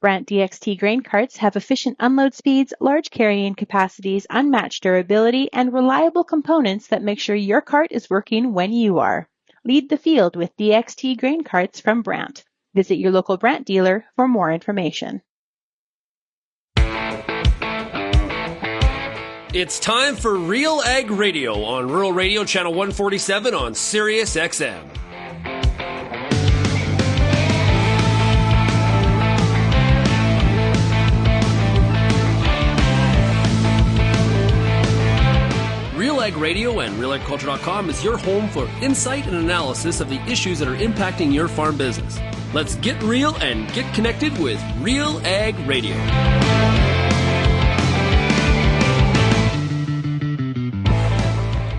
Brandt DXT grain carts have efficient unload speeds, large carrying capacities, unmatched durability, and reliable components that make sure your cart is working when you are. Lead the field with DXT grain carts from Brandt. Visit your local Brandt dealer for more information. It's time for RealAg Radio on Rural Radio Channel 147 on Sirius XM. RealAg Radio and RealAgriculture.com is your home for insight and analysis of the issues that are impacting your farm business. Let's get real and get connected with RealAg Radio.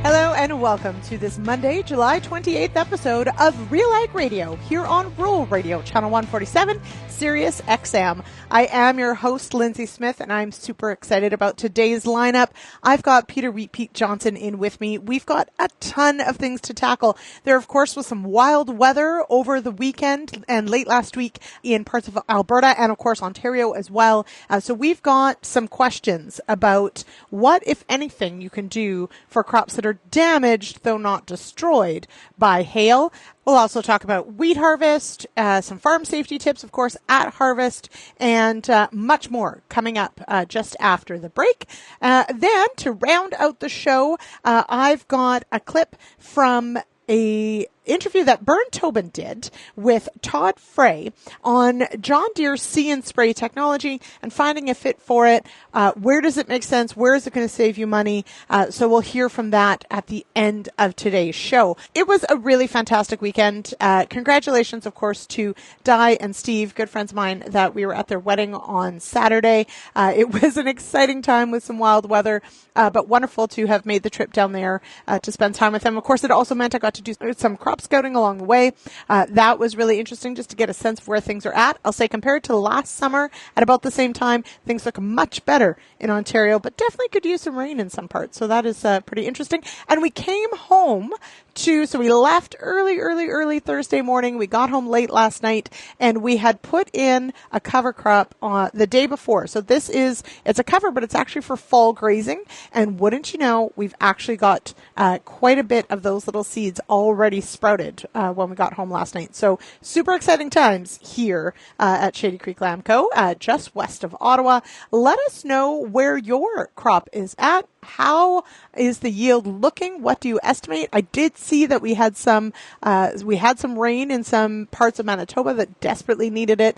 Hello and welcome to this Monday, July 28th episode of RealAg Radio here on Rural Radio, Channel 147, Sirius XM. I am your host, Lyndsey Smith, and I'm super excited about today's lineup. I've got Peter Wheat Pete Johnson in with me. We've got a ton of things to tackle. There, of course, was some wild weather over the weekend and late last week in parts of Alberta and, of course, Ontario as well. So we've got some questions about what, if anything, you can do for crops that are damaged, though not destroyed, by hail. We'll also talk about wheat harvest, some farm safety tips, of course, at harvest, and much more coming up just after the break. Then, to round out the show, I've got a clip from a interview that Bern Tobin did with Todd Frey on John Deere See and Spray technology and finding a fit for it. Where does it make sense? Where is it going to save you money? So we'll hear from that at the end of today's show. It was a really fantastic weekend. Congratulations, of course, to Di and Steve, good friends of mine, that we were at their wedding on Saturday. It was an exciting time with some wild weather, but wonderful to have made the trip down there to spend time with them. Of course, it also meant I got to do some crop scouting along the way. That was really interesting just to get a sense of where things are at. I'll say compared to last summer at about the same time, things look much better in Ontario, but definitely could use some rain in some parts. So that is pretty interesting. And we came home so we left early Thursday morning. We got home late last night and we had put in a cover crop the day before. So it's a cover, but it's actually for fall grazing. And wouldn't you know, we've actually got quite a bit of those little seeds already sprouted when we got home last night. So super exciting times here at Shady Creek Lamb Co., just west of Ottawa. Let us know where your crop is at. How is the yield looking? What do you estimate? I did see that we had some rain in some parts of Manitoba that desperately needed it.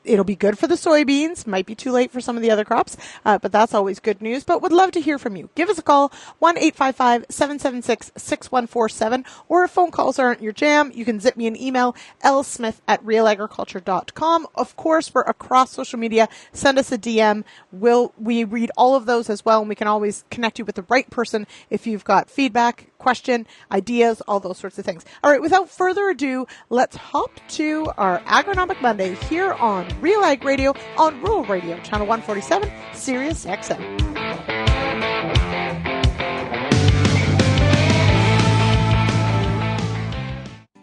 It'll be good for the soybeans. Might be too late for some of the other crops, but that's always good news. But would love to hear from you. Give us a call, 1-855-776-6147, or if phone calls aren't your jam, you can zip me an email, lsmith@realagriculture.com. Of course, we're across social media. Send us a DM. We read all of those as well, and we can always connect you with the right person if you've got feedback, question, ideas, all those sorts of things. All right, without further ado, let's hop to our Agronomic Monday here on RealAg Radio on Rural Radio, Channel 147, Sirius XM.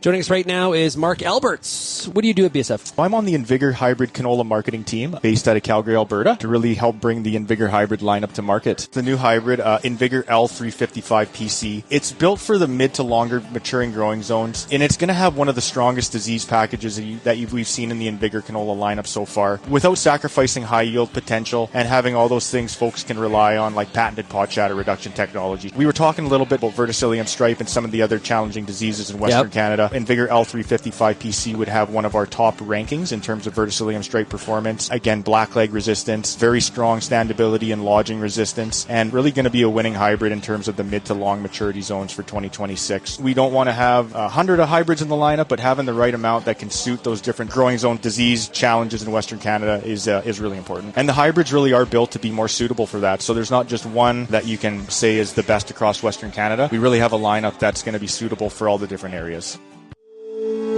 Joining us right now is Mark Alberts. What do you do at BSF? I'm on the Invigor Hybrid Canola marketing team based out of Calgary, Alberta, to really help bring the Invigor Hybrid lineup to market. The new hybrid, Invigor L355PC, it's built for the mid to longer maturing growing zones, and it's going to have one of the strongest disease packages we've seen in the Invigor Canola lineup so far, without sacrificing high yield potential and having all those things folks can rely on, like patented pod shatter reduction technology. We were talking a little bit about verticillium stripe and some of the other challenging diseases in Western Canada. Invigor L355PC would have one of our top rankings in terms of verticillium stripe performance. Again, blackleg resistance, very strong standability and lodging resistance, and really going to be a winning hybrid in terms of the mid to long maturity zones for 2026. We don't want to have 100 of hybrids in the lineup, but having the right amount that can suit those different growing zone disease challenges in Western Canada is really important. And the hybrids really are built to be more suitable for that. So there's not just one that you can say is the best across Western Canada. We really have a lineup that's going to be suitable for all the different areas.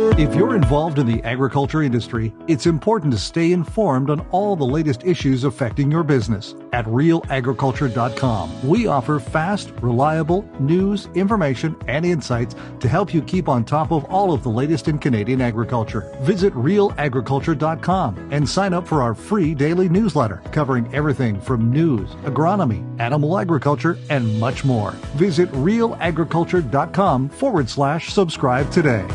If you're involved in the agriculture industry, it's important to stay informed on all the latest issues affecting your business. At RealAgriculture.com, we offer fast, reliable news, information, and insights to help you keep on top of all of the latest in Canadian agriculture. Visit RealAgriculture.com and sign up for our free daily newsletter covering everything from news, agronomy, animal agriculture, and much more. Visit RealAgriculture.com/subscribe today.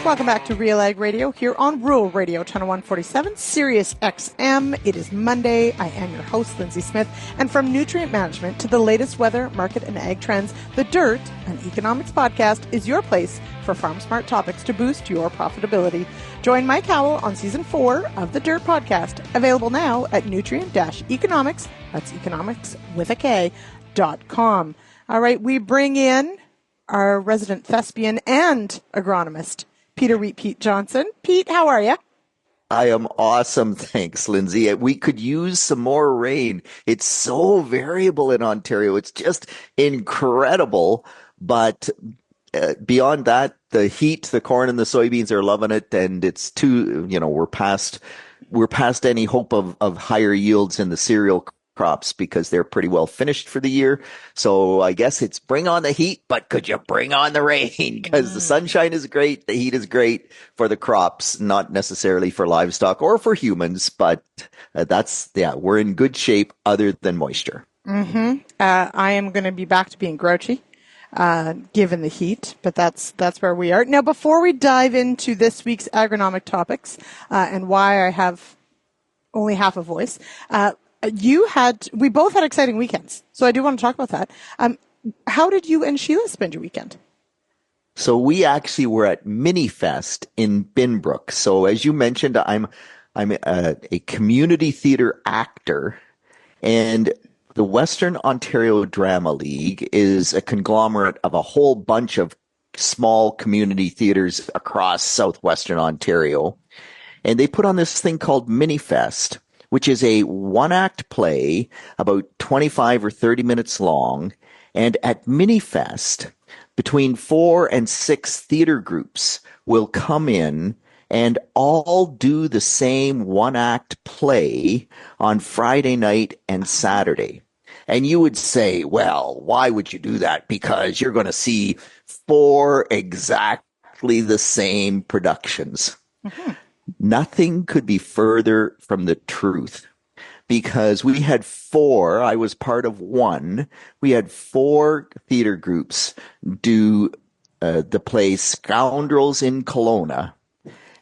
Welcome back to RealAg Radio here on Rural Radio, Channel 147, Sirius XM. It is Monday. I am your host, Lyndsey Smith. And from nutrient management to the latest weather, market, and ag trends, The Dirt, an economics podcast, is your place for farm smart topics to boost your profitability. Join Mike Howell on Season 4 of The Dirt podcast, available now at nutrient-economics, that's economics with a K.com. All right, we bring in our resident thespian and agronomist, Peter Pete Johnson. Pete, how are you? I am awesome. Thanks, Lyndsey. We could use some more rain. It's so variable in Ontario. It's just incredible. But beyond that, the heat, the corn and the soybeans are loving it. And it's we're past any hope of higher yields in the cereal crops because they're pretty well finished for the year. So I guess it's bring on the heat, but could you bring on the rain? Because the sunshine is great. The heat is great for the crops, not necessarily for livestock or for humans, but we're in good shape other than moisture. Mm-hmm. I am going to be back to being grouchy, given the heat, but that's where we are. Now, before we dive into this week's agronomic topics, and why I have only half a voice, we both had exciting weekends, so I do want to talk about that. How did you and Sheila spend your weekend? So we actually were at Minifest in Binbrook. So as you mentioned, I'm a community theater actor, and the Western Ontario Drama League is a conglomerate of a whole bunch of small community theaters across southwestern Ontario, and they put on this thing called Minifest, which is a one-act play about 25 or 30 minutes long. And at Minifest, between 4 and 6 theater groups will come in and all do the same one-act play on Friday night and Saturday. And you would say, well, why would you do that? Because you're going to see 4 exactly the same productions. Mm-hmm. Nothing could be further from the truth, because we had 4, I was part of one, we had 4 theater groups do the play Scoundrels in Kelowna,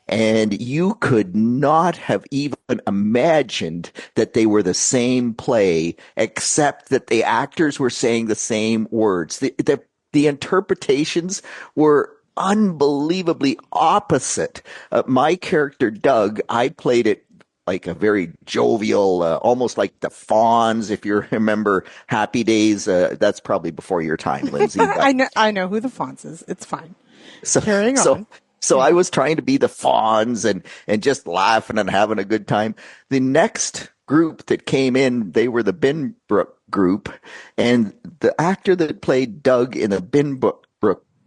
and you could not have even imagined that they were the same play, except that the actors were saying the same words. The interpretations were unbelievably opposite. My character, Doug, I played it like a very jovial, almost like the Fonz, if you remember Happy Days. That's probably before your time, Lyndsey. I know who the Fonz is. It's fine. Carrying on. So I was trying to be the Fonz and just laughing and having a good time. The next group that came in, they were the Binbrook group, and the actor that played Doug in the Binbrook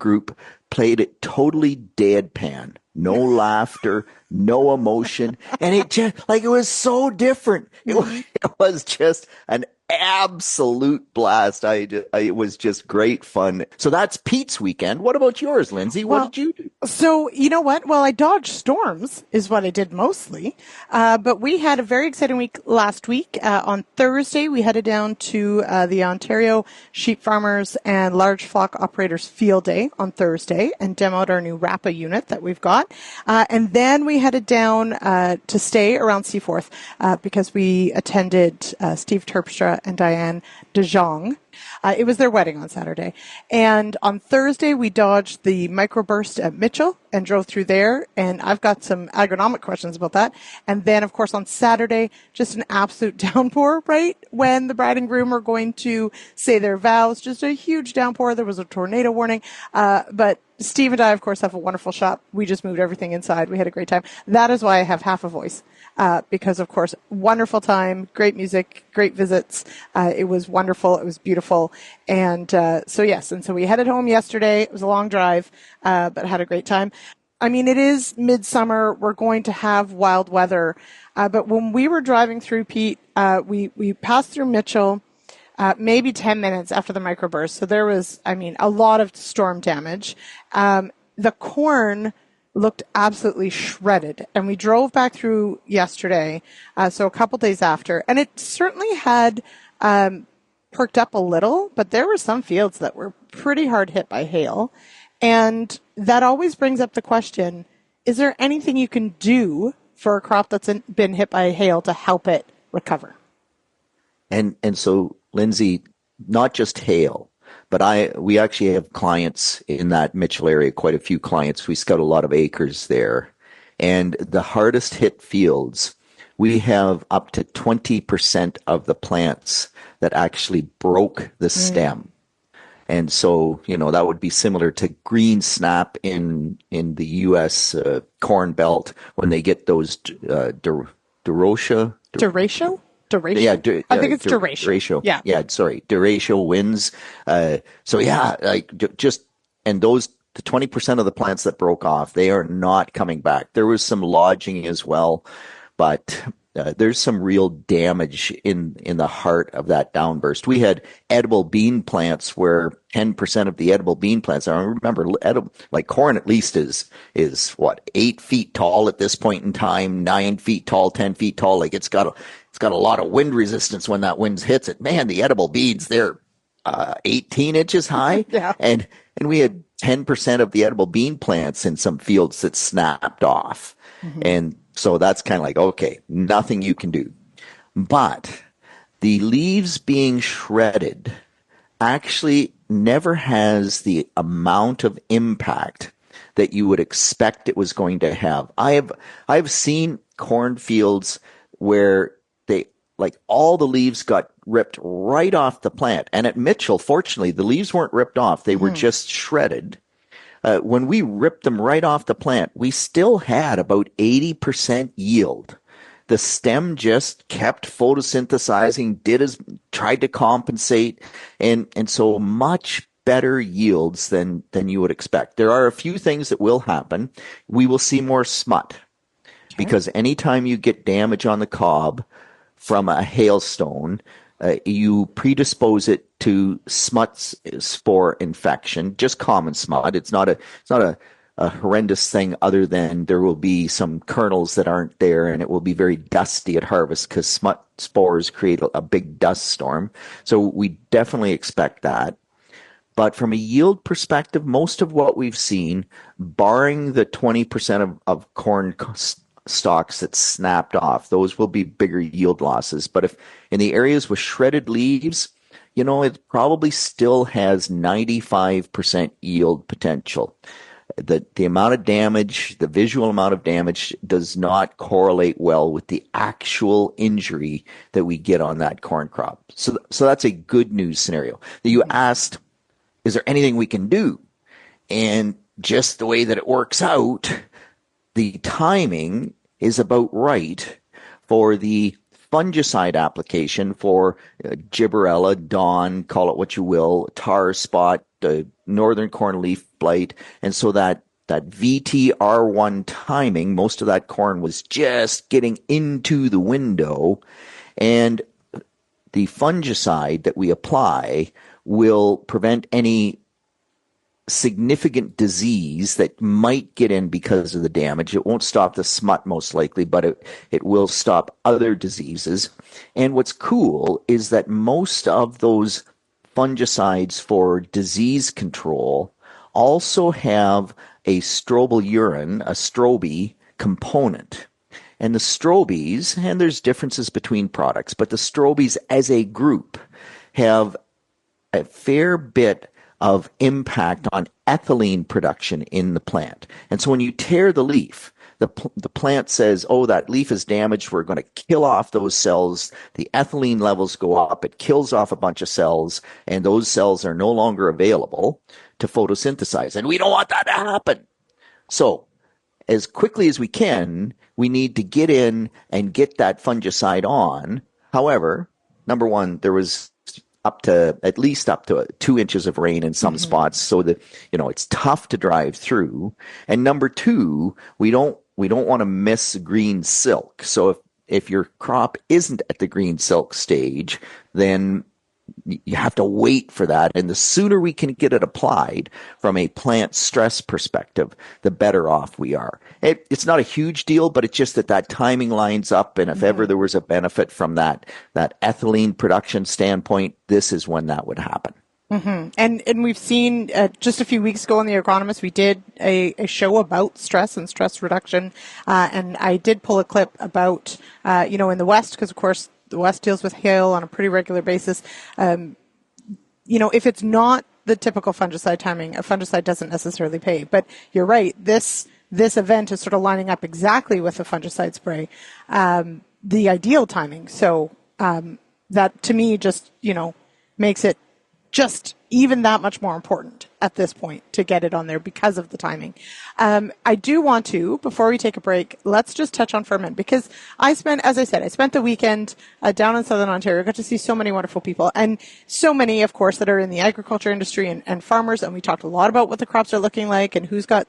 group played it totally deadpan. No laughter, no emotion. And it was so different. It was just an absolute blast. It was just great fun. So that's Pete's weekend. What about yours, Lyndsey? What did you do? So, you know what? Well, I dodged storms is what I did mostly. But we had a very exciting week last week. On Thursday, we headed down to the Ontario Sheep Farmers and Large Flock Operators Field Day on Thursday and demoed our new RAPA unit that we've got. And then we headed down to stay around Seaforth because we attended Steve Terpstra and Diane DeJong. It was their wedding on Saturday. And on Thursday, we dodged the microburst at Mitchell and drove through there. And I've got some agronomic questions about that. And then, of course, on Saturday, just an absolute downpour, right? When the bride and groom are going to say their vows, just a huge downpour. There was a tornado warning. But Steve and I, of course, have a wonderful shop. We just moved everything inside. We had a great time. That is why I have half a voice. Because, of course, wonderful time, great music, great visits. It was wonderful. It was beautiful. beautiful. And so we headed home yesterday. It was a long drive, but had a great time. I mean, it is midsummer. We're going to have wild weather. But when we were driving through, Pete, we passed through Mitchell maybe 10 minutes after the microburst. So there was, a lot of storm damage. The corn looked absolutely shredded. And we drove back through yesterday, so a couple days after. And it certainly had perked up a little, but there were some fields that were pretty hard hit by hail. And that always brings up the question, is there anything you can do for a crop that's been hit by hail to help it recover? And so, Lyndsey, not just hail, but we actually have clients in that Mitchell area, quite a few clients. We scout a lot of acres there. And the hardest hit fields, we have up to 20% of the plants that actually broke the stem. And so, that would be similar to green snap in the U.S. Corn Belt when they get those derecho? Derecho? Derecho? Yeah, I think it's derecho. Derecho. Yeah, sorry, derecho winds. And those, the 20% of the plants that broke off, they are not coming back. There was some lodging as well, but there's some real damage in the heart of that downburst. We had edible bean plants where 10% of the edible bean plants, I remember, like corn at least is 8 feet tall at this point in time, 9 feet tall, 10 feet tall. Like it's got a lot of wind resistance when that wind hits it. Man, the edible beans, they're 18 inches high. Yeah. And we had 10% of the edible bean plants in some fields that snapped off. And so that's kind of like, okay, nothing you can do. But the leaves being shredded actually never has the amount of impact that you would expect it was going to have. I've seen cornfields where all the leaves got ripped right off the plant. And at Mitchell, fortunately, the leaves weren't ripped off. They were just shredded. When we ripped them right off the plant, we still had about 80% yield. The stem just kept photosynthesizing, tried to compensate, and so much better yields than you would expect. There are a few things that will happen. We will see more smut, because anytime you get damage on the cob from a hailstone, you predispose it to smut spore infection, just common smut. It's not a horrendous thing, other than there will be some kernels that aren't there, and it will be very dusty at harvest because smut spores create a big dust storm. So we definitely expect that. But from a yield perspective, most of what we've seen, barring the 20% of corn stalks that snapped off, those will be bigger yield losses. But if in the areas with shredded leaves, it probably still has 95% yield potential. The amount of damage, the visual amount of damage, does not correlate well with the actual injury that we get on that corn crop. So that's a good news scenario. You asked, is there anything we can do? And just the way that it works out, the timing is about right for the fungicide application for gibberella, dawn, call it what you will, tar spot, northern corn leaf blight. And so that VTR1 timing, most of that corn was just getting into the window, and the fungicide that we apply will prevent any significant disease that might get in because of the damage. It won't stop the smut most likely, but it will stop other diseases. And what's cool is that most of those fungicides for disease control also have a strobilurin, a strobi component. And the strobies, and there's differences between products, but the strobies as a group have a fair bit of impact on ethylene production in the plant. And so when you tear the leaf, the plant says, oh, that leaf is damaged, we're going to kill off those cells. The ethylene levels go up, it kills off a bunch of cells, and those cells are no longer available to photosynthesize. And we don't want that to happen. So as quickly as we can, we need to get in and get that fungicide on. However, number one, there was up to at least up to 2 inches of rain in some spots, so that, it's tough to drive through. And number two, we don't want to miss green silk. So if your crop isn't at the green silk stage, then you have to wait for that. And the sooner we can get it applied from a plant stress perspective, the better off we are. It's not a huge deal, but it's just that timing lines up. And if ever there was a benefit from that ethylene production standpoint, this is when that would happen. Mm-hmm. And we've seen just a few weeks ago on the Agronomist, we did a show about stress and stress reduction. And I did pull a clip about, in the West, because of course the West deals with hail on a pretty regular basis. If it's not the typical fungicide timing, a fungicide doesn't necessarily pay. But you're right. This event is sort of lining up exactly with the fungicide spray, the ideal timing. So that to me just, makes it just even that much more important at this point to get it on there because of the timing. I do want to, before we take a break, let's just touch on ferment, because I spent the weekend down in Southern Ontario. I got to see so many wonderful people, and so many, of course, that are in the agriculture industry and farmers. And we talked a lot about what the crops are looking like and who's got,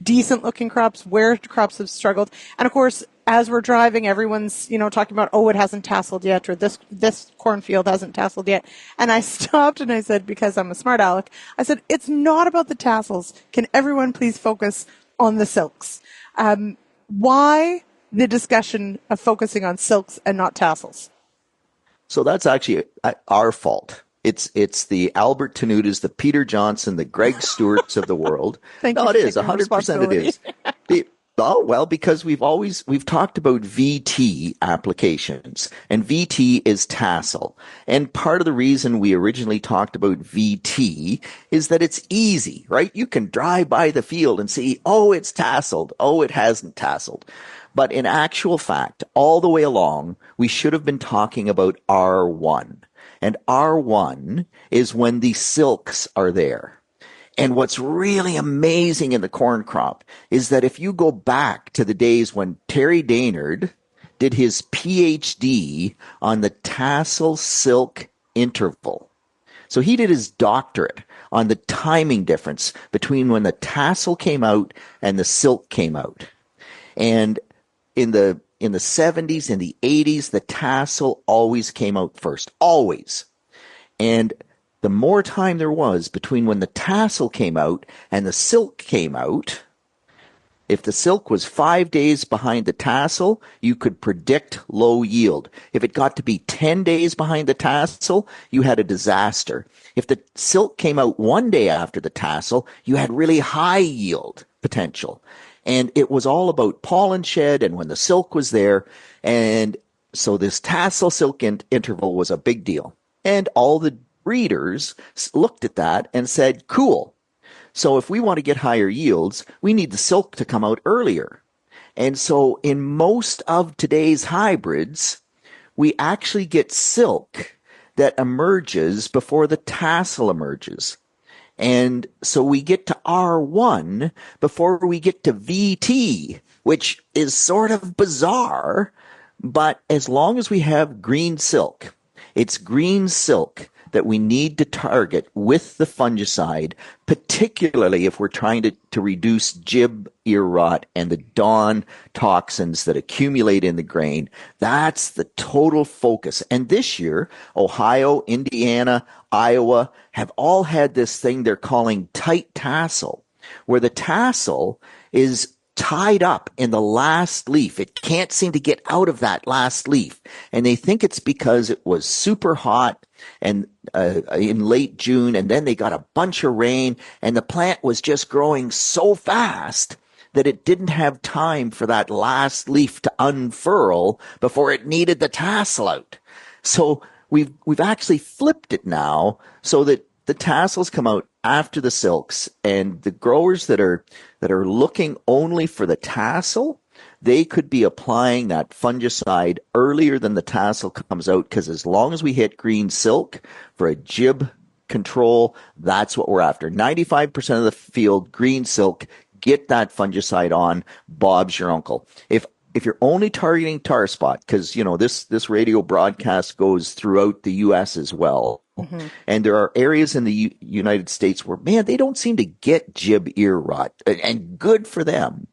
decent looking crops, where crops have struggled. And of course, as we're driving, everyone's, talking about, it hasn't tasseled yet, or this cornfield hasn't tasseled yet. And I stopped and I said, because I'm a smart aleck, I said, it's not about the tassels. Can everyone please focus on the silks? Why the discussion of focusing on silks and not tassels? So that's actually our fault. It's the Albert Tenutas, the Peter Johnson, the Greg Stewarts of the world. It is 100%. It is. Oh, well, because we've talked about VT applications, and VT is tassel. And part of the reason we originally talked about VT is that it's easy, right? You can drive by the field and see, it's tasseled. It hasn't tasseled. But in actual fact, all the way along, we should have been talking about R1. And R1 is when the silks are there. And what's really amazing in the corn crop is that if you go back to the days when Terry Daynard did his PhD on the tassel silk interval. So he did his doctorate on the timing difference between when the tassel came out and the silk came out. And in the 70s and the 80s, the tassel always came out first. Always. And the more time there was between when the tassel came out and the silk came out, if the silk was 5 days behind the tassel, you could predict low yield. If it got to be 10 days behind the tassel, you had a disaster. If the silk came out 1 day after the tassel, you had really high yield potential. And it was all about pollen shed and when the silk was there. And so this tassel silk interval was a big deal. And all the breeders looked at that and said, cool. So if we want to get higher yields, we need the silk to come out earlier. And so in most of today's hybrids, we actually get silk that emerges before the tassel emerges. And so we get to R1 before we get to VT, which is sort of bizarre. But as long as we have green silk, it's green silk that we need to target with the fungicide, particularly if we're trying to reduce gib, ear rot, and the dawn toxins that accumulate in the grain. That's the total focus. And this year, Ohio, Indiana, Iowa have all had this thing they're calling tight tassel, where the tassel is tied up in the last leaf. It can't seem to get out of that last leaf. And they think it's because it was super hot and in late June, and then they got a bunch of rain, and the plant was just growing so fast that it didn't have time for that last leaf to unfurl before it needed the tassel out. So we've actually flipped it now so that the tassels come out after the silks, and the growers that are looking only for the tassel, they could be applying that fungicide earlier than the tassel comes out, because as long as we hit green silk for a gib control, that's what we're after. 95% of the field, green silk, get that fungicide on. Bob's your uncle. If if you're only targeting tar spot, because this radio broadcast goes throughout the U.S. as well, and there are areas in the United States where, man, they don't seem to get jib ear rot, and good for them.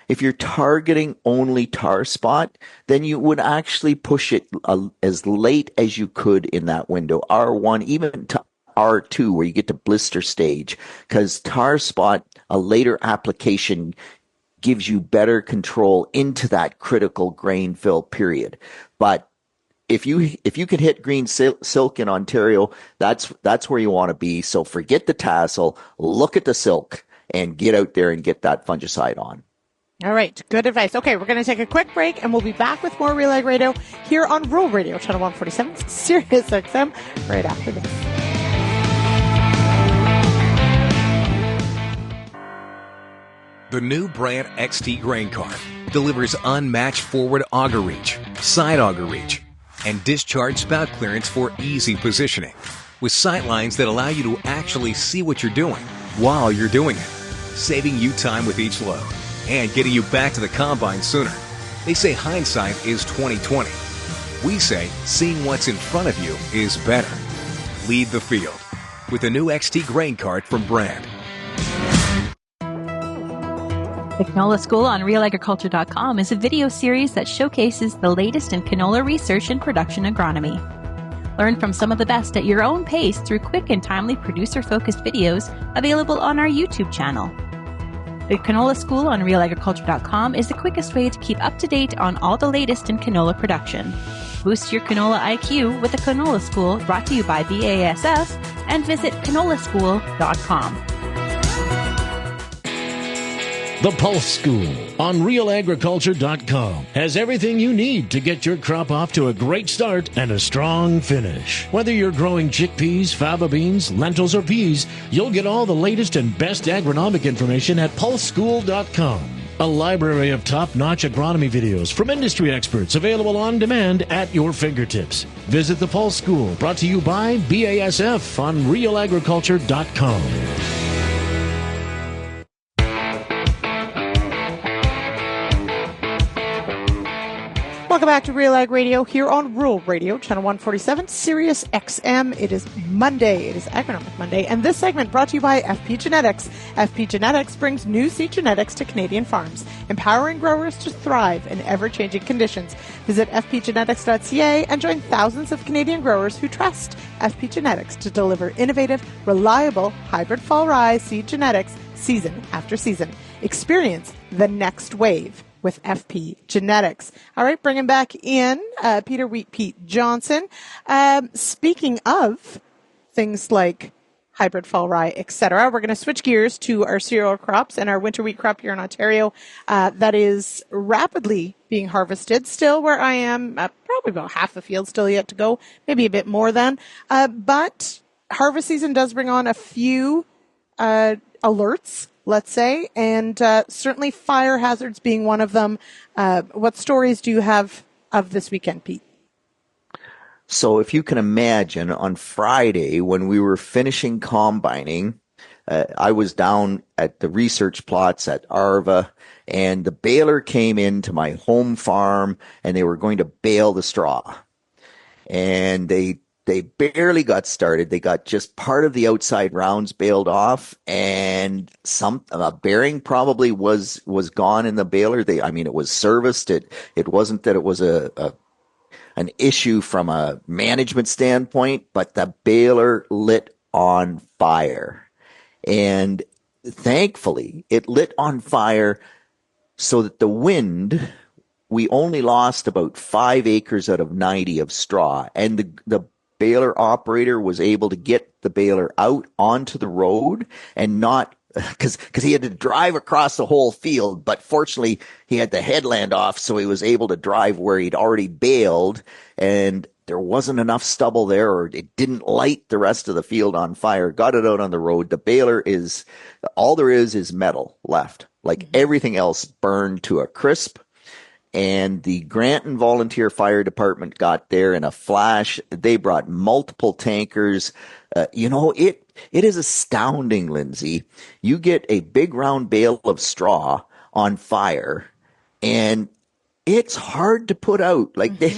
If you're targeting only tar spot, then you would actually push it as late as you could in that window, R1, even to R2, where you get to blister stage, because tar spot, a later application, gives you better control into that critical grain fill period. But if you can hit green silk in Ontario, that's where you want to be. So forget the tassel, look at the silk, and get out there and get that fungicide on. All right, good advice. Okay, we're going to take a quick break, and we'll be back with more RealAg Radio here on Rural Radio, Channel 147, Sirius XM, right after this. The new Brandt XT grain cart delivers unmatched forward auger reach, side auger reach, and discharge spout clearance for easy positioning, with sight lines that allow you to actually see what you're doing while you're doing it, saving you time with each load and getting you back to the combine sooner. They say hindsight is 20/20. We say seeing what's in front of you is better. Lead the field with the new XT grain cart from Brandt. The Canola School on RealAgriculture.com is a video series that showcases the latest in canola research and production agronomy. Learn from some of the best at your own pace through quick and timely producer-focused videos available on our YouTube channel. The Canola School on RealAgriculture.com is the quickest way to keep up to date on all the latest in canola production. Boost your canola IQ with the Canola School, brought to you by BASF, and visit canolaschool.com. The Pulse School on RealAgriculture.com has everything you need to get your crop off to a great start and a strong finish. Whether you're growing chickpeas, fava beans, lentils, or peas, you'll get all the latest and best agronomic information at PulseSchool.com. A library of top-notch agronomy videos from industry experts available on demand at your fingertips. Visit the Pulse School, brought to you by BASF on RealAgriculture.com. Welcome back to RealAg Radio here on Rural Radio, Channel 147, Sirius XM. It is Monday. It is Agronomic Monday. And this segment brought to you by FP Genetics. FP Genetics brings new seed genetics to Canadian farms, empowering growers to thrive in ever-changing conditions. Visit fpgenetics.ca and join thousands of Canadian growers who trust FP Genetics to deliver innovative, reliable, hybrid fall rye seed genetics season after season. Experience the next wave with FP Genetics. All right, bringing back in Peter Wheat Pete Johnson. Speaking of things like hybrid fall rye, etc., we're going to switch gears to our cereal crops and our winter wheat crop here in Ontario that is rapidly being harvested. Still where I am, probably about half the field still yet to go, maybe a bit more than. But harvest season does bring on a few alerts, let's say, and certainly fire hazards being one of them. What stories do you have of this weekend, Pete? So if you can imagine, on Friday when we were finishing combining, I was down at the research plots at Arva, and the baler came into my home farm, and they were going to bale the straw. And they barely got started. They got just part of the outside rounds baled off, and a bearing probably was gone in the baler. It was serviced. It wasn't that it was an issue from a management standpoint, but the baler lit on fire. And thankfully, it lit on fire so that the wind, we only lost about 5 acres out of 90 of straw, and the baler operator was able to get the baler out onto the road and not, because he had to drive across the whole field, but fortunately he had the headland off, so he was able to drive where he'd already baled, and there wasn't enough stubble there, or it didn't light the rest of the field on fire. Got it out on the road. The baler all there is metal left. Like everything else burned to a crisp. And the Granton Volunteer Fire Department got there in a flash. They brought multiple tankers. It is astounding, Lyndsey. You get a big round bale of straw on fire, and it's hard to put out. Like they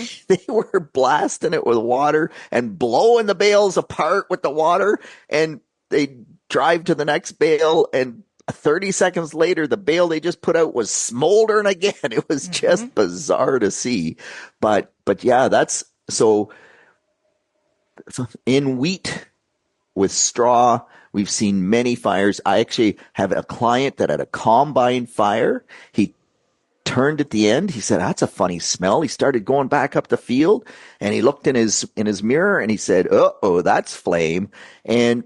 were blasting it with water and blowing the bales apart with the water, and they drive to the next bale, and 30 seconds later, the bale they just put out was smoldering again. It was just bizarre to see. But yeah, that's so in wheat with straw, we've seen many fires. I actually have a client that had a combine fire. He turned at the end. He said, "That's a funny smell." He started going back up the field, and he looked in his mirror, and he said, "Uh-oh, that's flame." And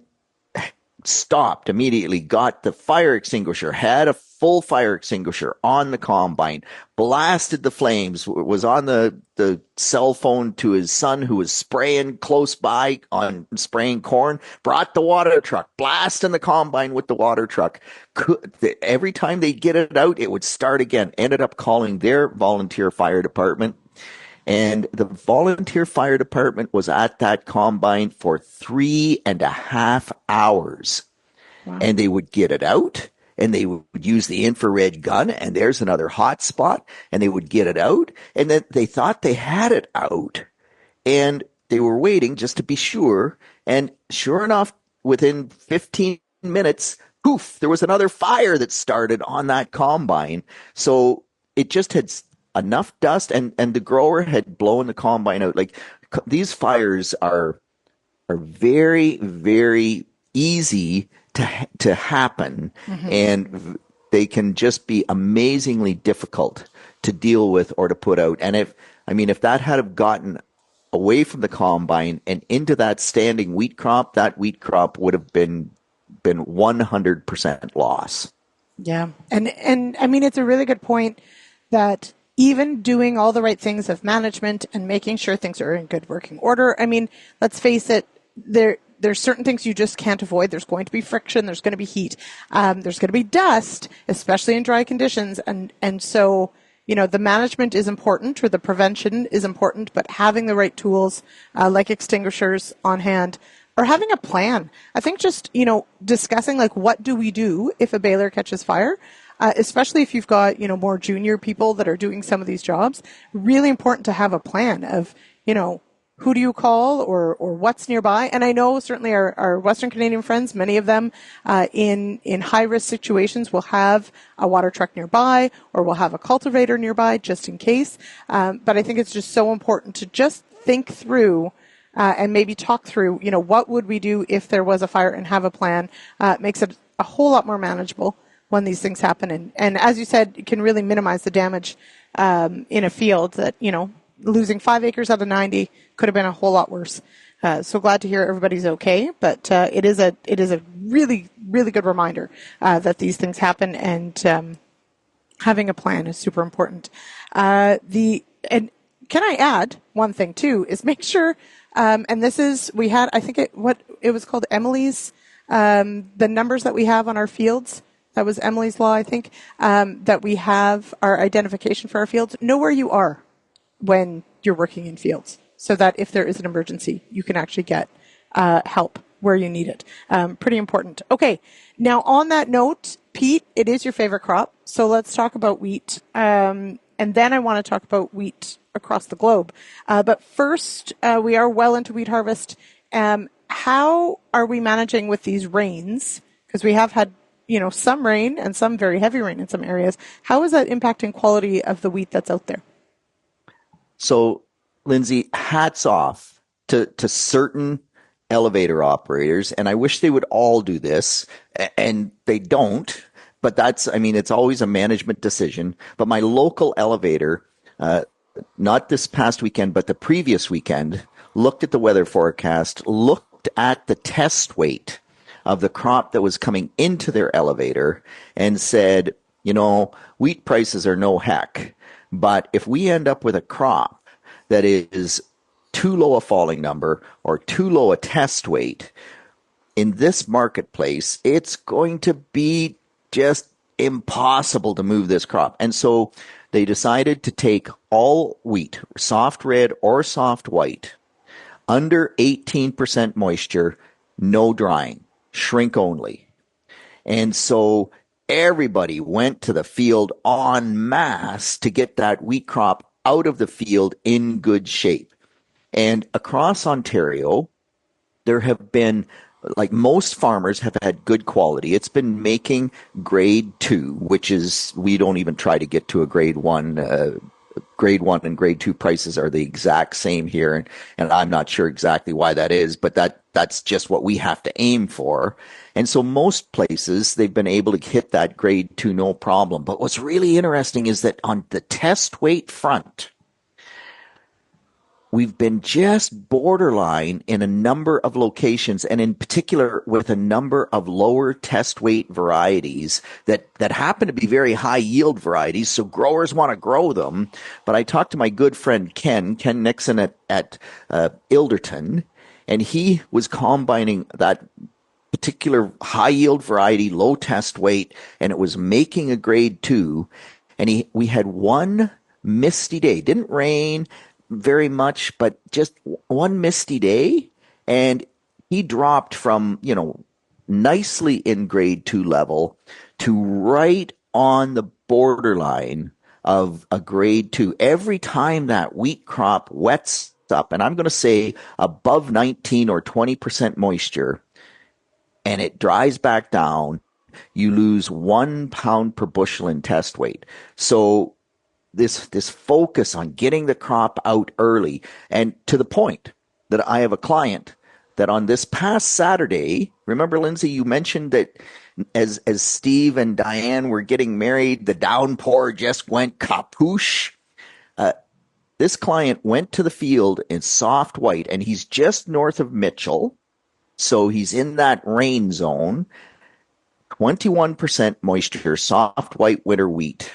stopped immediately, got the fire extinguisher, had a full fire extinguisher on the combine, blasted the flames, was on the cell phone to his son who was spraying close by on spraying corn, brought the water truck, blasting the combine with the water truck. Every time they'd get it out, it would start again. Ended up calling their volunteer fire department. And the volunteer fire department was at that combine for 3.5 hours. Wow. And they would get it out, and they would use the infrared gun, and there's another hot spot, and they would get it out, and then they thought they had it out, and they were waiting just to be sure. And sure enough, within 15 minutes, poof, there was another fire that started on that combine. So it just had enough dust, and the grower had blown the combine out. Like, these fires are very, very easy to happen, and they can just be amazingly difficult to deal with or to put out. And if that had have gotten away from the combine and into that standing wheat crop, that wheat crop would have been 100% loss. Yeah. And I mean, it's a really good point that even doing all the right things of management and making sure things are in good working order. I mean, let's face it, there's certain things you just can't avoid. There's going to be friction. There's going to be heat. There's going to be dust, especially in dry conditions. And so, the management is important, or the prevention is important, but having the right tools, like extinguishers on hand, or having a plan. I think just, discussing, like, what do we do if a baler catches fire? Especially if you've got, more junior people that are doing some of these jobs, really important to have a plan of, who do you call or what's nearby? And I know certainly our Western Canadian friends, many of them in high-risk situations will have a water truck nearby or will have a cultivator nearby just in case. But I think it's just so important to just think through and maybe talk through, what would we do if there was a fire, and have a plan. Makes it a whole lot more manageable when these things happen. And as you said, it can really minimize the damage in a field that, losing 5 acres out of 90 could have been a whole lot worse. So glad to hear everybody's okay, but it is a really, really good reminder that these things happen, and having a plan is super important. And can I add one thing too, is make sure, and this is, we had, I think it was called Emily's, the numbers that we have on our fields. That was Emily's law, I think, that we have our identification for our fields. Know where you are when you're working in fields, so that if there is an emergency, you can actually get help where you need it. Pretty important. Okay, now on that note, Pete, it is your favorite crop, so let's talk about wheat. And then I want to talk about wheat across the globe. But first, we are well into wheat harvest. How are we managing with these rains? Because we have had some rain and some very heavy rain in some areas. How is that impacting quality of the wheat that's out there? So, Lyndsey, hats off to certain elevator operators, and I wish they would all do this, and they don't, but it's always a management decision. But my local elevator, not this past weekend, but the previous weekend, looked at the weather forecast, looked at the test weight of the crop that was coming into their elevator, and said, wheat prices are no heck. But if we end up with a crop that is too low a falling number or too low a test weight, in this marketplace, it's going to be just impossible to move this crop. And so they decided to take all wheat, soft red or soft white, under 18% moisture, no drying, shrink only. And so everybody went to the field en masse to get that wheat crop out of the field in good shape. And across Ontario, there have been, like, most farmers have had good quality. It's been making grade 2, which is, we don't even try to get to a grade 1. Grade 1 and grade 2 prices are the exact same here. And I'm not sure exactly why that is, but that's just what we have to aim for. And so most places, they've been able to hit that grade 2 no problem. But what's really interesting is that on the test weight front, we've been just borderline in a number of locations, and in particular with a number of lower test weight varieties that happen to be very high yield varieties. So growers want to grow them. But I talked to my good friend Ken Nixon at Ilderton, and he was combining that particular high yield variety, low test weight, and it was making a grade 2. And we had one misty day. Didn't rain very much, but just one misty day, and he dropped from, nicely in grade 2 level to right on the borderline of a grade 2. Every time that wheat crop wets up, and I'm going to say above 19 or 20% moisture, and it dries back down, you lose 1 pound per bushel in test weight. So this focus on getting the crop out early, and to the point that I have a client that on this past Saturday, remember, Lyndsey, you mentioned that as Steve and Diane were getting married, the downpour just went kapoosh. This client went to the field in soft white, and he's just north of Mitchell, so he's in that rain zone. 21% moisture, soft white winter wheat.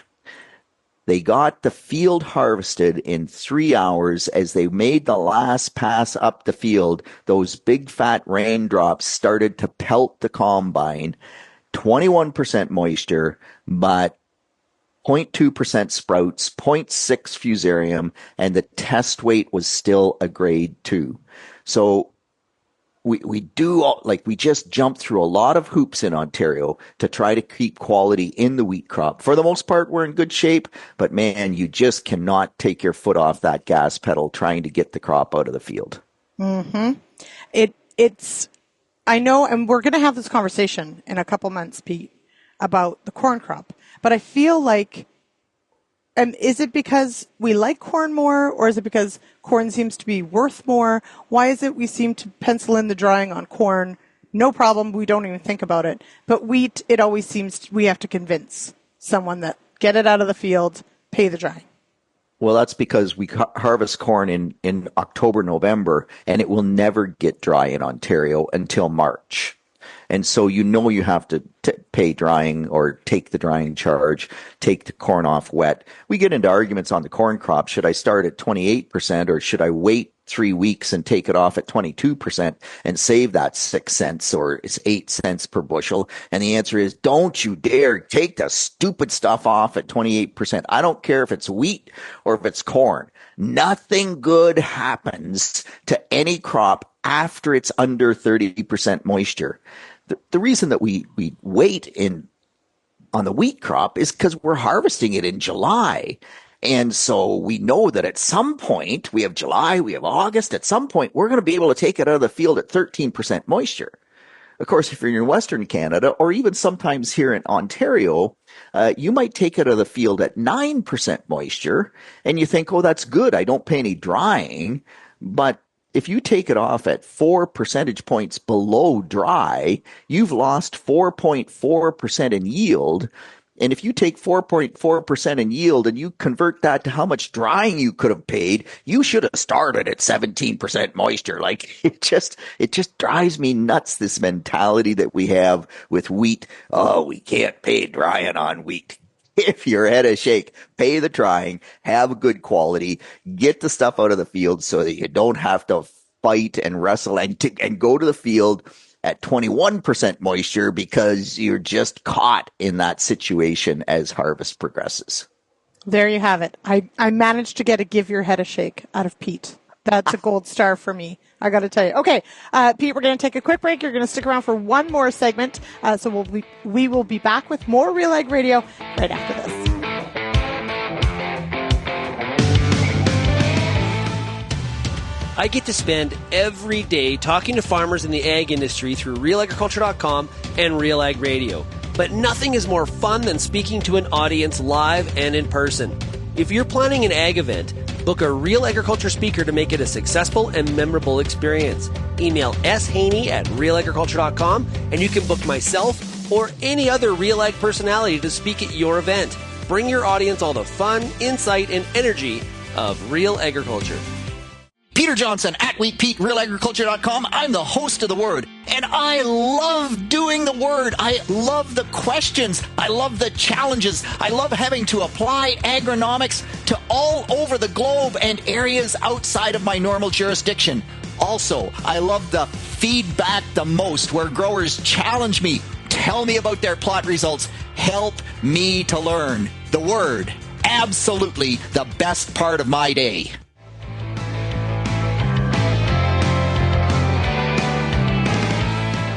They got the field harvested in 3 hours. As they made the last pass up the field, those big fat raindrops started to pelt the combine. 21% moisture, but 0.2% sprouts, 0.6 fusarium, and the test weight was still a grade 2. So we just jump through a lot of hoops in Ontario to try to keep quality in the wheat crop. For the most part, we're in good shape, but man, you just cannot take your foot off that gas pedal trying to get the crop out of the field. Mm-hmm. I know, and we're going to have this conversation in a couple months, Pete, about the corn crop, but I feel like, is it because we like corn more, or is it because corn seems to be worth more? Why is it we seem to pencil in the drying on corn? No problem. We don't even think about it. But wheat, it always seems we have to convince someone that get it out of the field, pay the drying. Well, that's because we harvest corn in October, November, and it will never get dry in Ontario until March. And so you have to pay drying or take the drying charge, take the corn off wet. We get into arguments on the corn crop. Should I start at 28% or should I wait 3 weeks and take it off at 22% and save that 6 cents or it's 8 cents per bushel? And the answer is, don't you dare take the stupid stuff off at 28%. I don't care if it's wheat or if it's corn. Nothing good happens to any crop after it's under 30% moisture. The reason that we wait on the wheat crop is because we're harvesting it in July. And so we know that at some point, we have July, we have August, at some point, we're going to be able to take it out of the field at 13% moisture. Of course, if you're in Western Canada, or even sometimes here in Ontario, you might take it out of the field at 9% moisture, and you think, oh, that's good, I don't pay any drying. But if you take it off at 4 percentage points below dry, you've lost 4.4% in yield. And if you take 4.4% in yield and you convert that to how much drying you could have paid, you should have started at 17% moisture. Like, it just drives me nuts, this mentality that we have with wheat. Oh, we can't pay drying on wheat. If your head is shake, pay the drying, have good quality, get the stuff out of the field so that you don't have to fight and wrestle and go to the field at 21% moisture because you're just caught in that situation as harvest progresses. There you have it. I managed to get a give your head a shake out of Pete. That's a gold star for me, I got to tell you. Okay, Pete, we're going to take a quick break. You're going to stick around for one more segment. So we will be back with more Real Ag Radio right after this. I get to spend every day talking to farmers in the ag industry through RealAgriculture.com and RealAg Radio. But nothing is more fun than speaking to an audience live and in person. If you're planning an ag event, book a Real Agriculture speaker to make it a successful and memorable experience. Email shaney@realagriculture.com and you can book myself or any other Real Ag personality to speak at your event. Bring your audience all the fun, insight, and energy of Real Agriculture. Peter Johnson at WheatPete, RealAgriculture.com. I'm the host of The Word, and I love doing The Word. I love the questions. I love the challenges. I love having to apply agronomics to all over the globe and areas outside of my normal jurisdiction. Also, I love the feedback the most, where growers challenge me, tell me about their plot results, help me to learn. The Word, absolutely the best part of my day.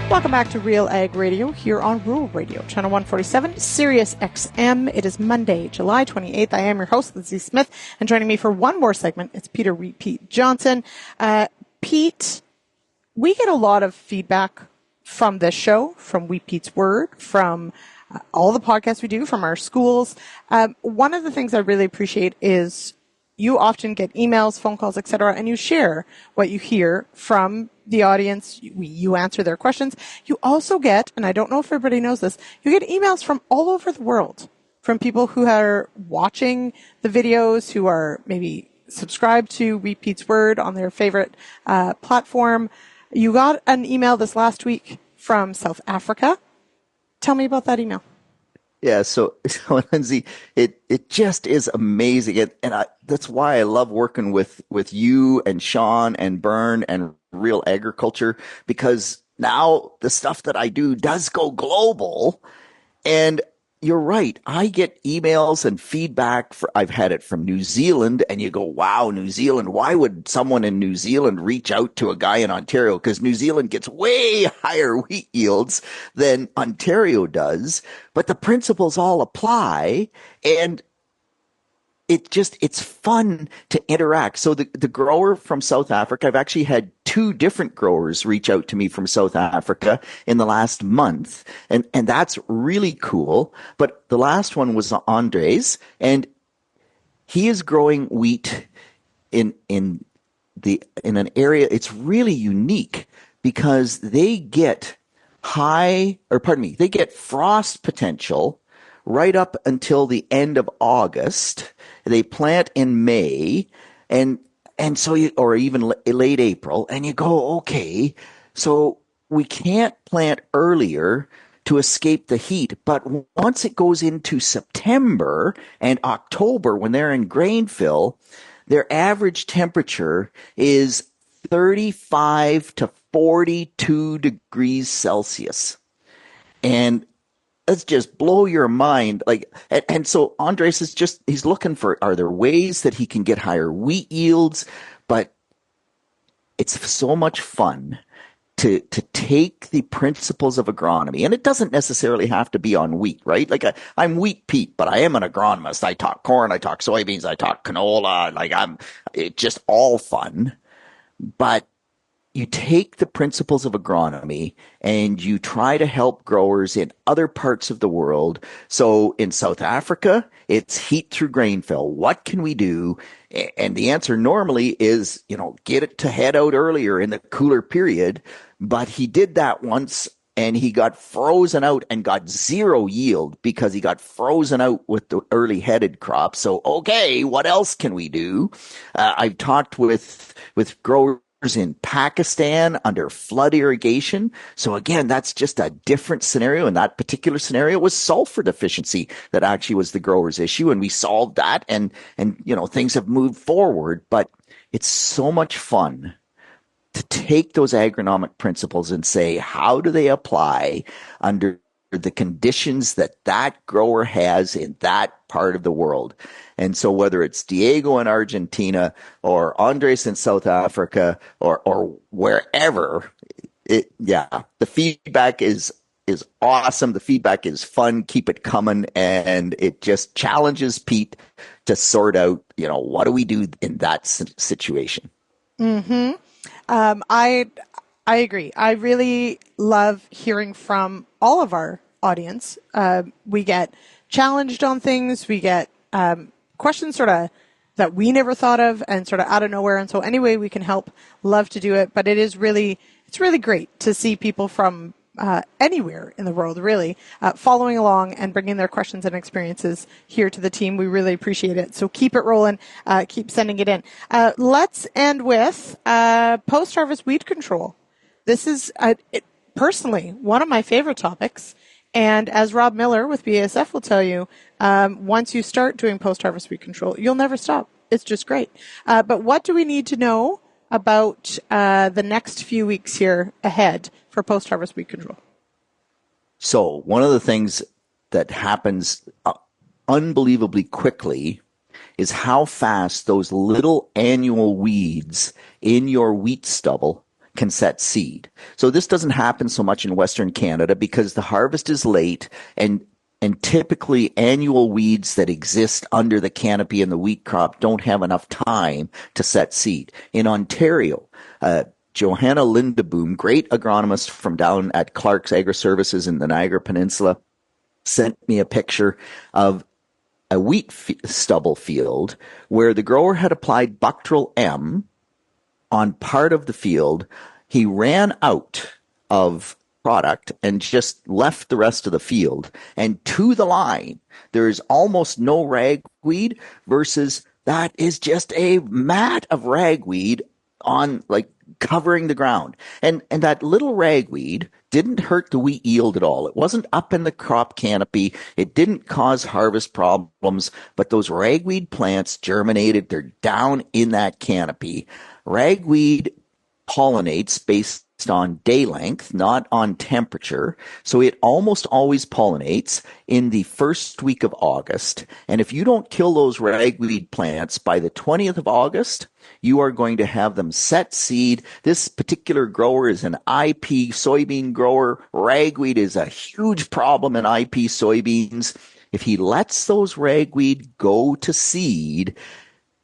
Welcome back to Real Ag Radio here on Rural Radio, Channel 147, Sirius XM. It is Monday, July 28th. I am your host, Lyndsey Smith, and joining me for one more segment, it's Peter Pete Johnson. Pete, we get a lot of feedback from this show, from Wheat Pete's Word, from all the podcasts we do, from our schools. One of the things I really appreciate is you often get emails, phone calls, etc., and you share what you hear from the audience. You answer their questions. You also get, and I don't know if everybody knows this, you get emails from all over the world, from people who are watching the videos, who are maybe subscribed to Wheat Pete's Word on their favorite platform. You got an email this last week from South Africa. Tell me about that email. Yeah, so Lyndsey, it just is amazing, and that's why I love working with you and Sean and Bern and Real Agriculture, because now the stuff that I do does go global. And you're right, I get emails and feedback. I've had it from New Zealand, and you go, wow, New Zealand, why would someone in New Zealand reach out to a guy in Ontario? Because New Zealand gets way higher wheat yields than Ontario does, but the principles all apply, and it's fun to interact. So the grower from South Africa, I've actually had two different growers reach out to me from South Africa in the last month, and that's really cool. But the last one was Andres, and he is growing wheat in an area. It's really unique because they get they get frost potential right up until the end of August. They plant in May, and so or even late April, and you go, okay, so we can't plant earlier to escape the heat. But once it goes into September and October, when they're in grain fill, their average temperature is 35 to 42 degrees Celsius. And let's just blow your mind. And so Andres he's looking for, are there ways that he can get higher wheat yields? But it's so much fun to take the principles of agronomy, and it doesn't necessarily have to be on wheat, right? I'm Wheat Pete, but I am an agronomist. I talk corn, I talk soybeans, I talk canola. It's just all fun. But you take the principles of agronomy and you try to help growers in other parts of the world. So in South Africa, it's heat through grain fill. What can we do? And the answer normally is, get it to head out earlier in the cooler period. But he did that once, and he got frozen out and got zero yield because he got frozen out with the early headed crop. So, okay, what else can we do? I've talked with growers in Pakistan under flood irrigation. So again, that's just a different scenario. In that particular scenario, it was sulfur deficiency that actually was the grower's issue, and we solved that, and things have moved forward. But it's so much fun to take those agronomic principles and say, how do they apply under the conditions that grower has in that part of the world. And so whether it's Diego in Argentina or Andres in South Africa or wherever, the feedback is awesome. The feedback is fun. Keep it coming. And it just challenges Pete to sort out, what do we do in that situation? Mm-hmm. I agree. I really love hearing from all of our audience. We get challenged on things. We get questions sort of that we never thought of and sort of out of nowhere. And so any way we can help, love to do it. But it's really great to see people from anywhere in the world, really, following along and bringing their questions and experiences here to the team. We really appreciate it. So keep it rolling. Keep sending it in. Let's end with post-harvest weed control. This is personally one of my favorite topics. And as Rob Miller with BASF will tell you, once you start doing post-harvest weed control, you'll never stop. It's just great. But what do we need to know about the next few weeks here ahead for post-harvest weed control? So one of the things that happens unbelievably quickly is how fast those little annual weeds in your wheat stubble can set seed. So this doesn't happen so much in Western Canada because the harvest is late and typically annual weeds that exist under the canopy in the wheat crop don't have enough time to set seed. In Ontario, Johanna Lindeboom, great agronomist from down at Clark's Agri-Services in the Niagara Peninsula, sent me a picture of a wheat stubble field where the grower had applied Buctril M on part of the field. He ran out of product and just left the rest of the field. And to the line, there is almost no ragweed versus that is just a mat of ragweed on covering the ground. And that little ragweed didn't hurt the wheat yield at all. It wasn't up in the crop canopy. It didn't cause harvest problems, but those ragweed plants germinated. They're down in that canopy. Ragweed pollinates based on day length, not on temperature. So it almost always pollinates in the first week of August. And if you don't kill those ragweed plants by the 20th of August, you are going to have them set seed. This particular grower is an IP soybean grower. Ragweed is a huge problem in IP soybeans. If he lets those ragweed go to seed,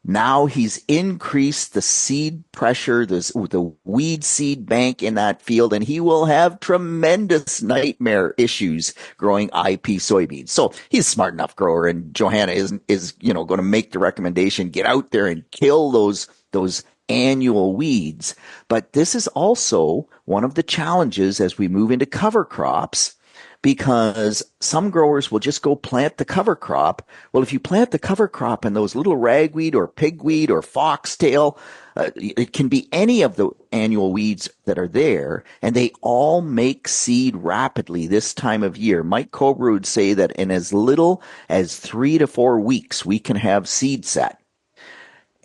now he's increased the seed pressure, the weed seed bank in that field, and he will have tremendous nightmare issues growing IP soybeans. So he's a smart enough grower, and Johanna is going to make the recommendation, get out there and kill those annual weeds. But this is also one of the challenges as we move into cover crops, because some growers will just go plant the cover crop. Well, if you plant the cover crop and those little ragweed or pigweed or foxtail, it can be any of the annual weeds that are there, and they all make seed rapidly this time of year. Mike Cobra would say that in as little as 3 to 4 weeks, we can have seed set.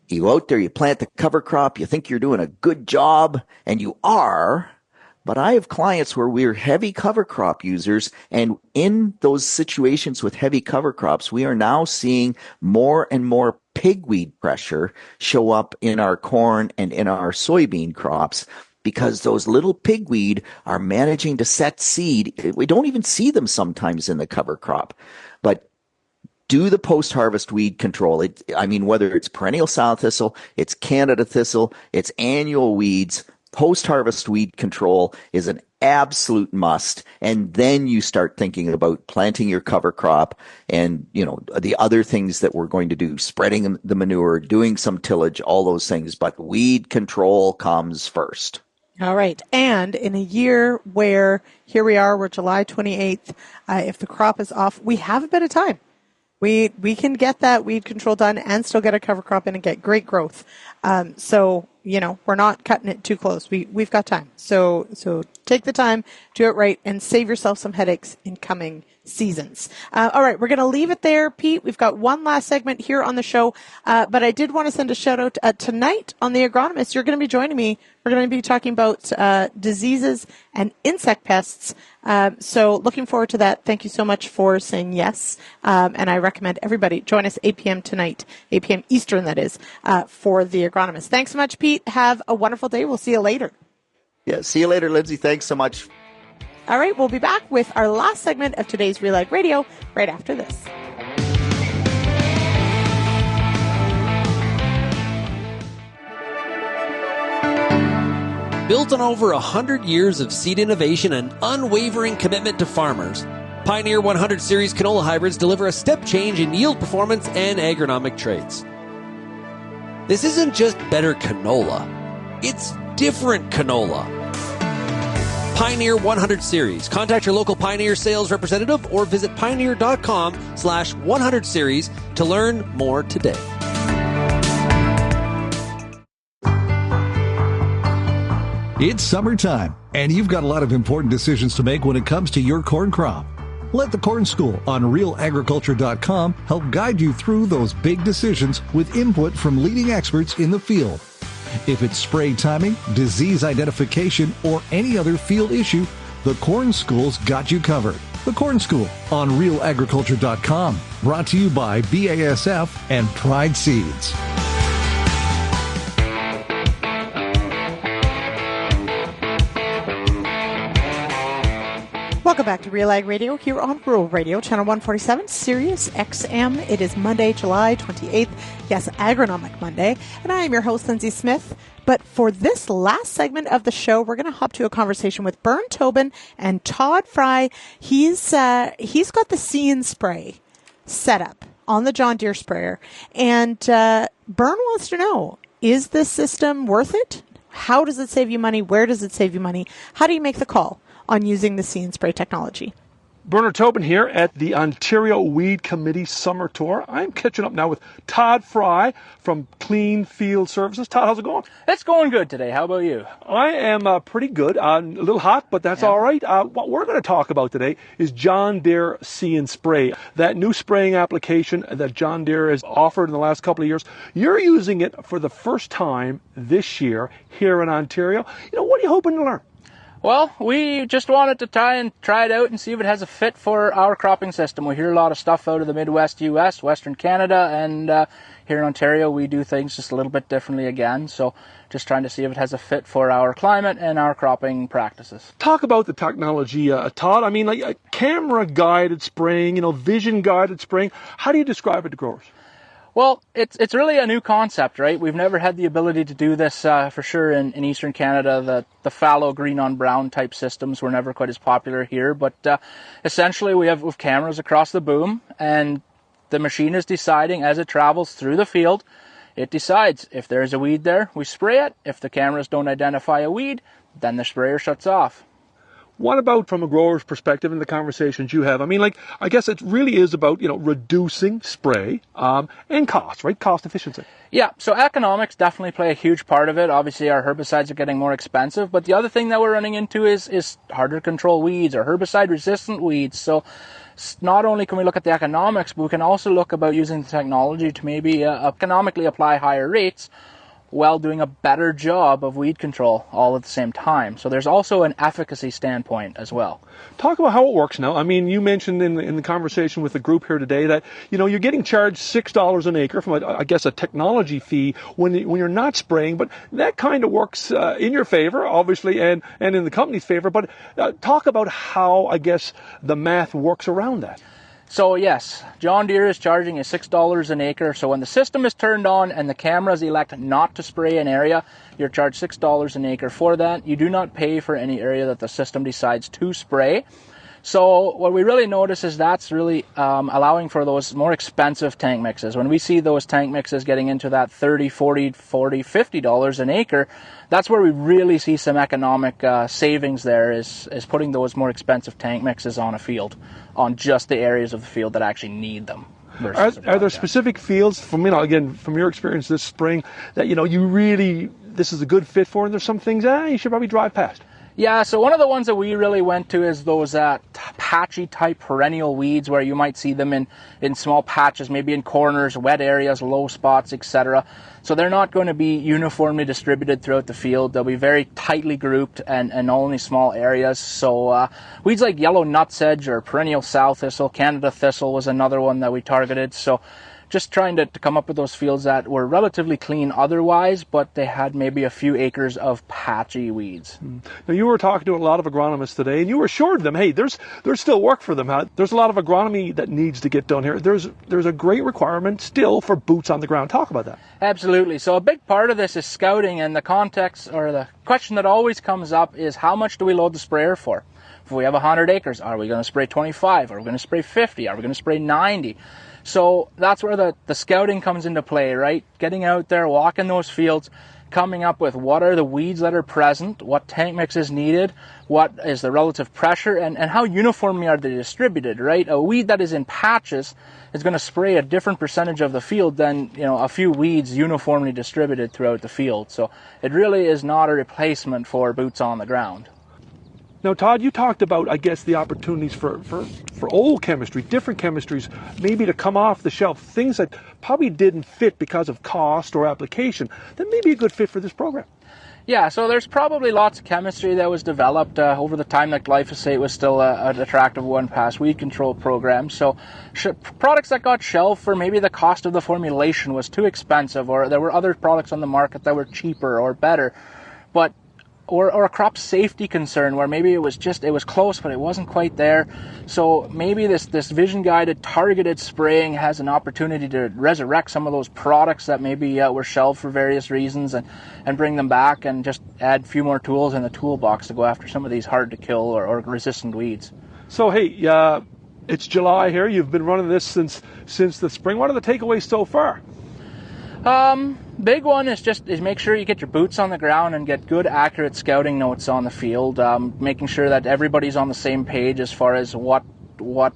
You go out there, you plant the cover crop, you think you're doing a good job, and you are. But I have clients where we're heavy cover crop users, and in those situations with heavy cover crops, we are now seeing more and more pigweed pressure show up in our corn and in our soybean crops because those little pigweed are managing to set seed. We don't even see them sometimes in the cover crop. But do the post-harvest weed control. Whether it's perennial sow thistle, it's Canada thistle, it's annual weeds, post-harvest weed control is an absolute must. And then you start thinking about planting your cover crop and, the other things that we're going to do, spreading the manure, doing some tillage, all those things. But weed control comes first. All right. And in a year where here we are, we're July 28th, if the crop is off, we have a bit of time. We can get that weed control done and still get a cover crop in and get great growth. So we're not cutting it too close. We've got time. So take the time, do it right, and save yourself some headaches in coming seasons. All right, we're going to leave it there, Pete. We've got one last segment here on the show, but I did want to send a shout out tonight on The Agronomist. You're going to be joining me. We're going to be talking about diseases and insect pests. So looking forward to that. Thank you so much for saying yes. And I recommend everybody join us 8 p.m. tonight, 8 p.m. Eastern, that is, for The Agronomist. Thanks so much, Pete. Have a wonderful day. We'll see you later. Yeah, see you later, Lyndsey. Thanks so much. All right, we'll be back with our last segment of today's RealAg Radio right after this. Built on over 100 years of seed innovation and unwavering commitment to farmers, Pioneer 100 Series canola hybrids deliver a step change in yield performance and agronomic traits. This isn't just better canola, it's different canola. Pioneer 100 Series. Contact your local Pioneer sales representative or visit pioneer.com/100 series to learn more today. It's summertime, and you've got a lot of important decisions to make when it comes to your corn crop. Let the Corn School on RealAgriculture.com help guide you through those big decisions with input from leading experts in the field. If it's spray timing, disease identification, or any other field issue, the Corn School's got you covered. The Corn School on RealAgriculture.com. Brought to you by BASF and Pride Seeds. Welcome back to RealAg Radio here on Rural Radio, Channel 147, Sirius XM. It is Monday, July 28th. Yes, Agronomic Monday. And I am your host, Lyndsey Smith. But for this last segment of the show, we're going to hop to a conversation with Bern Tobin and Todd Frey. He's got the See and Spray set up on the John Deere sprayer. And Bern wants to know, is this system worth it? How does it save you money? Where does it save you money? How do you make the call on using the See and Spray technology? Bernard Tobin here at the Ontario Weed Committee Summer Tour. I'm catching up now with Todd Frey from Clean Field Services. Todd, how's it going? It's going good today. How about you? I am pretty good. A little hot, but that's all right. What we're going to talk about today is John Deere See and Spray, that new spraying application that John Deere has offered in the last couple of years. You're using it for the first time this year here in Ontario. What are you hoping to learn? Well, we just wanted to try it out and see if it has a fit for our cropping system. We hear a lot of stuff out of the Midwest U.S., Western Canada, and here in Ontario we do things just a little bit differently again. So just trying to see if it has a fit for our climate and our cropping practices. Talk about the technology, Todd. I mean, like camera-guided spraying, vision-guided spraying. How do you describe it to growers? Well, it's really a new concept, right? We've never had the ability to do this for sure in Eastern Canada. The fallow green on brown type systems were never quite as popular here, but essentially we have cameras across the boom, and the machine is deciding as it travels through the field. It decides if there's a weed there, we spray it. If the cameras don't identify a weed, then the sprayer shuts off. What about from a grower's perspective in the conversations you have? I mean, I guess it really is about, reducing spray and cost, right? Cost efficiency. Yeah, so economics definitely play a huge part of it. Obviously, our herbicides are getting more expensive, but the other thing that we're running into is harder to control weeds or herbicide-resistant weeds. So not only can we look at the economics, but we can also look about using the technology to maybe economically apply higher rates while doing a better job of weed control all at the same time. So there's also an efficacy standpoint as well. Talk about how it works now. I mean, you mentioned in the conversation with the group here today that, you're getting charged $6 an acre from, a technology fee when you're not spraying, but that kind of works in your favor, obviously, and in the company's favor. But talk about how, the math works around that. So yes, John Deere is charging us $6 an acre. So when the system is turned on and the cameras elect not to spray an area, you're charged $6 an acre for that. You do not pay for any area that the system decides to spray. So what we really notice is that's really allowing for those more expensive tank mixes. When we see those tank mixes getting into that $30, $40, $50 an acre, that's where we really see some economic savings there is putting those more expensive tank mixes on a field, on just the areas of the field that actually need them. Are there specific fields, from your experience this spring, that you really this is a good fit for, and there's some things you should probably drive past? Yeah, so one of the ones that we really went to is those patchy type perennial weeds where you might see them in small patches, maybe in corners, wet areas, low spots, etc. So they're not going to be uniformly distributed throughout the field. They'll be very tightly grouped and only small areas. So weeds like yellow nutsedge or perennial sow thistle, Canada thistle was another one that we targeted. So just trying to come up with those fields that were relatively clean otherwise, but they had maybe a few acres of patchy weeds. Now, you were talking to a lot of agronomists today, and you assured them, hey, there's still work for them. There's a lot of agronomy that needs to get done here. There's a great requirement still for boots on the ground. Talk about that. Absolutely. So a big part of this is scouting, and the context or the question that always comes up is how much do we load the sprayer for? If we have 100 acres, are we going to spray 25? Are we going to spray 50? Are we going to spray 90? So that's where the scouting comes into play, right? Getting out there, walking those fields, coming up with what are the weeds that are present, what tank mix is needed, what is the relative pressure, and how uniformly are they distributed, right? A weed that is in patches is going to spray a different percentage of the field than, a few weeds uniformly distributed throughout the field. So it really is not a replacement for boots on the ground. Now, Todd, you talked about, I guess, the opportunities for old chemistry, different chemistries, maybe to come off the shelf, things that probably didn't fit because of cost or application, that may be a good fit for this program. Yeah, so there's probably lots of chemistry that was developed over the time that glyphosate was still an attractive one past weed control program. So products that got shelved for maybe the cost of the formulation was too expensive, or there were other products on the market that were cheaper or better, but or a crop safety concern where maybe it was close but it wasn't quite there. So maybe this vision guided targeted spraying has an opportunity to resurrect some of those products that maybe were shelved for various reasons and bring them back and just add a few more tools in the toolbox to go after some of these hard to kill or resistant weeds. So hey, it's July here. You've been running this since the spring. What are the takeaways so far? Big one is make sure you get your boots on the ground and get good, accurate scouting notes on the field, making sure that everybody's on the same page as far as what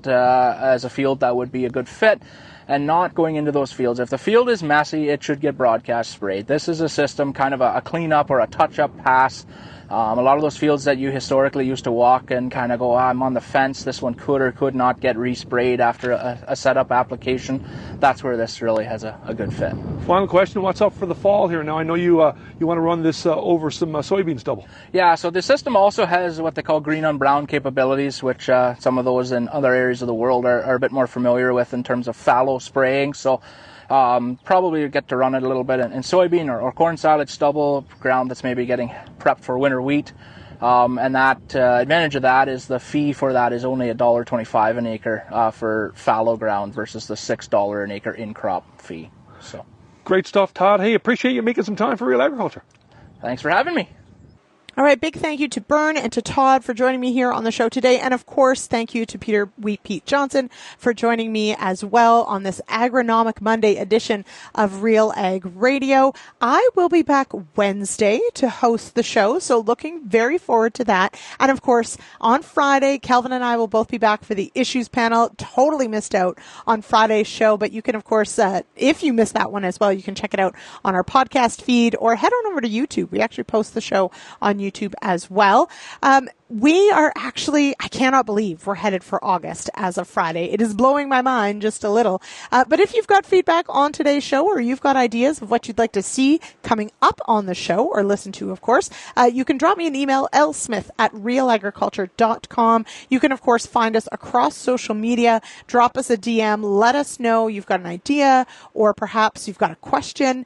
as a field that would be a good fit, and not going into those fields. If the field is messy, it should get broadcast sprayed. This is a system, kind of a cleanup or a touch-up pass. A lot of those fields that you historically used to walk and kind of go, I'm on the fence, this one could or could not get resprayed after a setup application. That's where this really has a good fit. Final question, what's up for the fall here? Now, I know you want to run this over some soybean stubble. Yeah, so the system also has what they call green on brown capabilities, which some of those in other areas of the world are a bit more familiar with in terms of fallow spraying. So probably get to run it a little bit in soybean or corn silage stubble, ground that's maybe getting prepped for winter wheat. And that advantage of that is the fee for that is only $1.25 an acre for fallow ground versus the $6 an acre in-crop fee. So great stuff, Todd. Hey, appreciate you making some time for Real Agriculture. Thanks for having me. All right, big thank you to Bern and to Todd for joining me here on the show today. And of course, thank you to Peter Wheat Johnson for joining me as well on this Agronomic Monday edition of RealAg Radio. I will be back Wednesday to host the show, so looking very forward to that. And of course, on Friday, Kelvin and I will both be back for the issues panel. Totally missed out on Friday's show, but you can, of course, if you missed that one as well, you can check it out on our podcast feed or head on over to YouTube. We actually post the show on YouTube as well. We are actually, I cannot believe we're headed for August as of Friday. It is blowing my mind just a little. But if you've got feedback on today's show or you've got ideas of what you'd like to see coming up on the show or listen to, of course, you can drop me an email, lsmith@realagriculture.com. You can, of course, find us across social media. Drop us a DM. Let us know you've got an idea or perhaps you've got a question.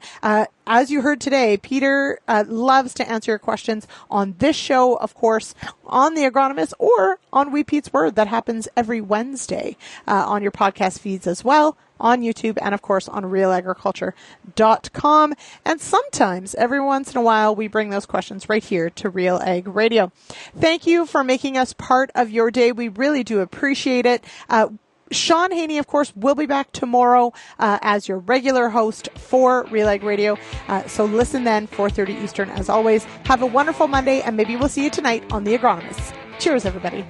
As you heard today, Peter loves to answer your questions on this show, of course, on The Agronomist or on Wheat Pete's Word. That happens every Wednesday on your podcast feeds as well, on YouTube, and of course on RealAgriculture.com. And sometimes, every once in a while, we bring those questions right here to Real Ag Radio. Thank you for making us part of your day. We really do appreciate it. Sean Haney, of course, will be back tomorrow as your regular host for RealAg Radio. So listen then, 4:30 Eastern, as always. Have a wonderful Monday, and maybe we'll see you tonight on The Agronomist. Cheers, everybody.